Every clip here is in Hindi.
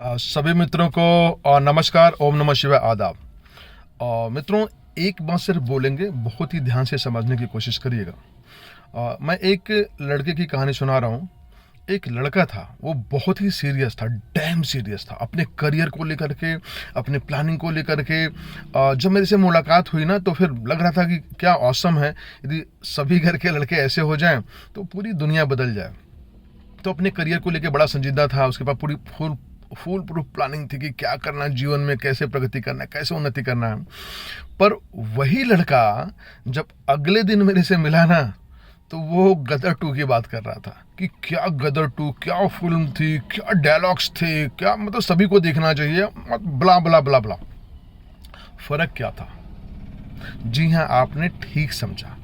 सभी मित्रों को नमस्कार, ओम नमः शिवाय, आदाब। मित्रों, एक बात सिर्फ बोलेंगे, बहुत ही ध्यान से समझने की कोशिश करिएगा। मैं एक लड़के की कहानी सुना रहा हूँ। एक लड़का था, वो बहुत ही सीरियस था, डैम सीरियस था अपने करियर को लेकर के, अपने प्लानिंग को लेकर के। जब मेरे से मुलाकात हुई ना, तो फिर लग रहा था कि क्या ऑसम है, यदि सभी घर के लड़के ऐसे हो जाएं तो पूरी दुनिया बदल जाए। तो अपने करियर को लेकर बड़ा संजीदा था, उसके पास पूरी फुल प्रूफ प्लानिंग थी कि क्या करना है जीवन में, कैसे प्रगति करना है, कैसे उन्नति करना है। पर वही लड़का जब अगले दिन मेरे से मिला ना, तो वो गदर 2 की बात कर रहा था कि क्या गदर 2, क्या फिल्म थी, क्या डायलॉग्स थे, क्या मतलब सभी को देखना चाहिए, ब्ला ब्ला ब्ला ब्ला। फर्क क्या था? जी हाँ, आपने ठीक समझा,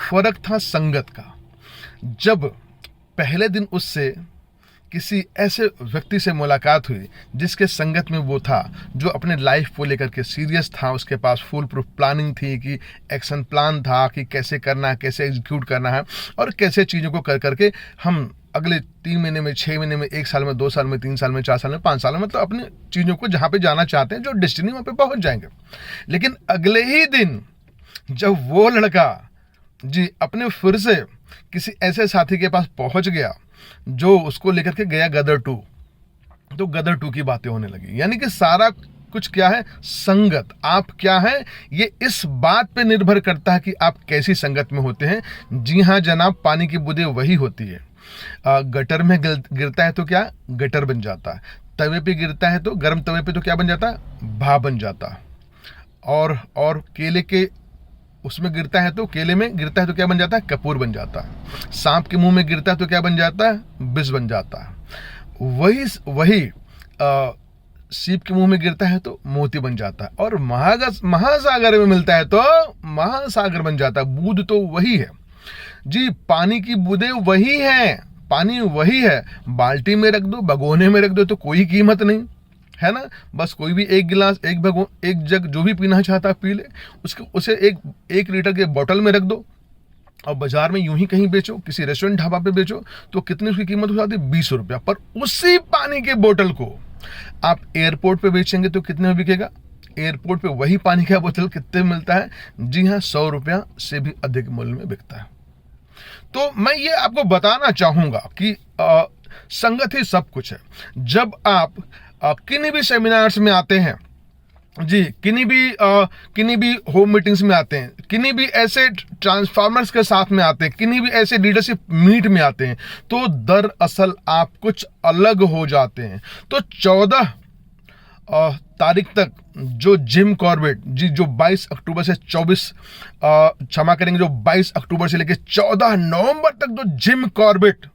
फर्क था संगत का। जब पहले दिन उससे किसी ऐसे व्यक्ति से मुलाकात हुई जिसके संगत में वो था, जो अपने लाइफ को लेकर के सीरियस था, उसके पास फुल प्रूफ प्लानिंग थी कि एक्शन प्लान था कि कैसे करना है, कैसे एग्जीक्यूट करना है और कैसे चीज़ों को कर करके हम अगले 3 महीने में, 6 महीने में, 1 साल में, 2 साल में, 3 साल में, 4 साल में, 5 साल में, मतलब अपनी चीज़ों को जहाँ पे जाना चाहते हैं, जो डेस्टिनी, वहाँ पे पहुँच जाएंगे। लेकिन अगले ही दिन जब वो लड़का जी अपने फिर से किसी ऐसे साथी के पास पहुँच गया जो उसको लेकर के गया गदर 2, तो गदर 2 की बातें होने लगी। यानी कि सारा कुछ क्या है? संगत। आप क्या है, ये इस बात पे निर्भर करता है कि आप कैसी संगत में होते हैं। जी हाँ जनाब, पानी की बूंदें वही होती है। गटर में गिरता है तो क्या? गटर बन जाता है। तवे पे गिरता है तो, गर्म तवे पे तो क्या बन जाता है? भाप बन जाता है। और केले के उसमें गिरता है तो, केले में गिरता है तो क्या बन जाता है? कपूर बन जाता है। सांप के मुंह में गिरता है तो क्या बन जाता है? विष बन जाता है। वही सीप के मुंह में गिरता है तो मोती बन जाता है। और महासागर में मिलता है तो महासागर बन जाता है। बूंद तो वही है जी, पानी की बूंदें वही है, पानी वही है। बाल्टी में रख दो, भगोने में रख दो तो कोई कीमत नहीं है ना। बस कोई भी एक गिलास, एक जग जो भी पीना चाहता है पी ले। उसे एक लीटर के बोतल में रख दो और बाजार में यूं ही कहीं बेचो, किसी रेस्टोरेंट ढाबा पे बेचो, तो कितनी उसकी कीमत हो जाती है? 20 रुपया। पर उसी पानी के बोतल को आप एयरपोर्ट पे बेचेंगे तो कितने में बिकेगा? एयरपोर्ट पे वही पानी का बोतल कितने में मिलता है? जी हाँ, 100 रुपया से भी अधिक मूल्य में बिकता है। तो मैं ये आपको बताना चाहूंगा कि संगत ही सब कुछ है। जब आप किन्हीं भी सेमिनार्स में आते हैं जी, किन्हीं भी होम मीटिंग्स में आते हैं, किन्हीं भी ऐसे ट्रांसफार्मर्स के साथ में आते हैं, किन्हीं भी ऐसे लीडरशिप मीट में आते हैं, तो दरअसल आप कुछ अलग हो जाते हैं। तो 14 तारीख तक जो जिम कॉर्बेट जी, जो 22 अक्टूबर से 24 क्षमा करेंगे, जो 22 अक्टूबर से लेकर 14 नवंबर तक जो जिम कॉर्बेट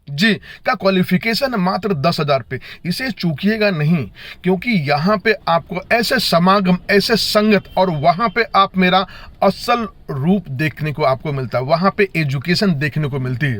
जी का क्वालिफिकेशन है मात्र 10,000 पे। इसे चूकिएगा नहीं, क्योंकि यहाँ पे आपको ऐसे समागम, ऐसे संगत, और वहाँ पे आप मेरा असल रूप देखने को आपको मिलता है। वहाँ पे एजुकेशन देखने को मिलती है।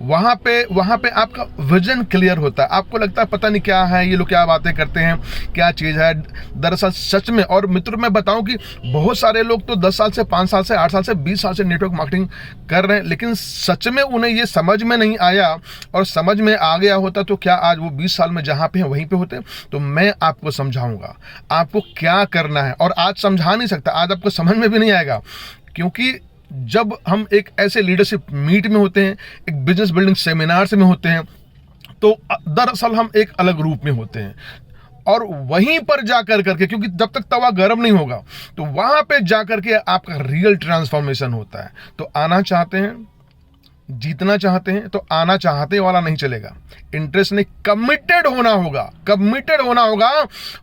वहाँ पे आपका विजन क्लियर होता है। आपको लगता है पता नहीं क्या है, ये लोग क्या बातें करते हैं, क्या चीज़ है। दरअसल सच में, और मित्रों मैं बताऊं कि बहुत सारे लोग तो 10 साल से, 5 साल से, 8 साल से, 20 साल से नेटवर्क मार्केटिंग कर रहे हैं, लेकिन सच में उन्हें ये समझ में नहीं आया, और समझ में आ गया होता तो क्या आज वो 20 साल में जहाँ पे हैं वहीं पे होते। तो मैं आपको समझाऊंगा आपको क्या करना है। और आज समझा नहीं सकता, आज आपको समझ में भी नहीं आएगा, क्योंकि जब हम एक ऐसे लीडरशिप मीट में होते हैं, एक बिजनेस बिल्डिंग सेमिनार्स में होते हैं, तो दरअसल हम एक अलग रूप में होते हैं। और वहीं पर जाकर करके, क्योंकि जब तक तवा गर्म नहीं होगा, तो वहां पे जाकर के आपका रियल ट्रांसफॉर्मेशन होता है। तो आना चाहते हैं, जीतना चाहते हैं, तो आना चाहते वाला नहीं चलेगा। इंटरेस्ट नहीं, कमिटेड होना होगा, कमिटेड होना होगा।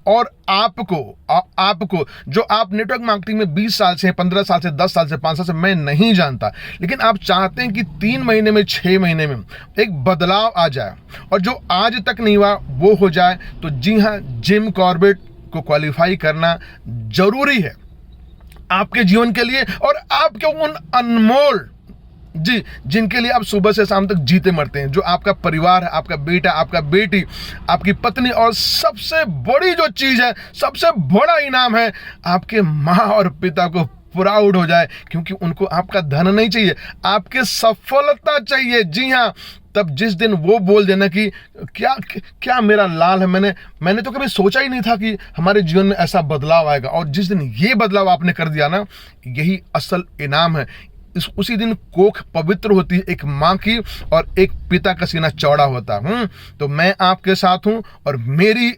और आपको जो आप नेटवर्क मार्केटिंग में 20 साल से, 15 साल से, 10 साल से, 5 साल से, मैं नहीं जानता, लेकिन आप चाहते हैं कि 3 महीने में, 6 महीने में एक बदलाव आ जाए, और जो आज तक नहीं हुआ वो हो जाए, तो जी हाँ, जिम कॉर्बेट को क्वालिफाई करना जरूरी है आपके जीवन के लिए। और आपके उन अनमोल जी, जिनके लिए आप सुबह से शाम तक जीते मरते हैं, जो आपका परिवार है, आपका बेटा, आपका बेटी, आपकी पत्नी, और सबसे बड़ी जो चीज है, सबसे बड़ा इनाम है, आपके माँ और पिता को प्राउड हो जाए, क्योंकि उनको आपका धन नहीं चाहिए, आपकी सफलता चाहिए। जी हाँ, तब जिस दिन वो बोल देना कि क्या क्या मेरा लाल है, मैंने तो कभी सोचा ही नहीं था कि हमारे जीवन में ऐसा बदलाव आएगा, और जिस दिन ये बदलाव आपने कर दिया ना, यही असल इनाम है। उसी दिन कोख पवित्र होती है, एक माँ की और एक पिता का सीना चौड़ा होता है। तो मैं आपके साथ हूं, और मेरी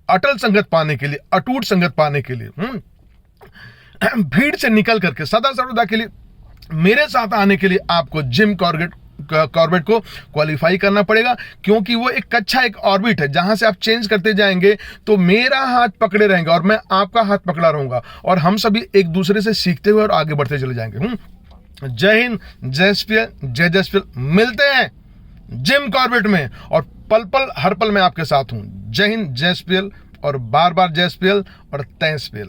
अटल संगत पाने के लिए, अटूट संगत पाने के लिए, भीड़ से निकल करके सदा सर्वदा के लिए मेरे साथ आने के लिए आपको जिम कॉर्बेट को क्वालिफाई करना पड़ेगा, क्योंकि वो एक अच्छा एक ऑर्बिट है जहां से आप चेंज करते जाएंगे तो मेरा हाथ पकड़े रहेंगे और मैं आपका हाथ पकड़ा रहूंगा, और हम सभी एक दूसरे से सीखते हुए और आगे बढ़ते चले जाएंगे। जय हिंद, जय एसपीएल, जय एसपीएल। मिलते हैं जिम कॉर्बेट में, और पल पल हर पल मैं आपके साथ हूं। जय हिंद, जय एसपीएल, और बार बार जय एसपीएल और तय एसपीएल।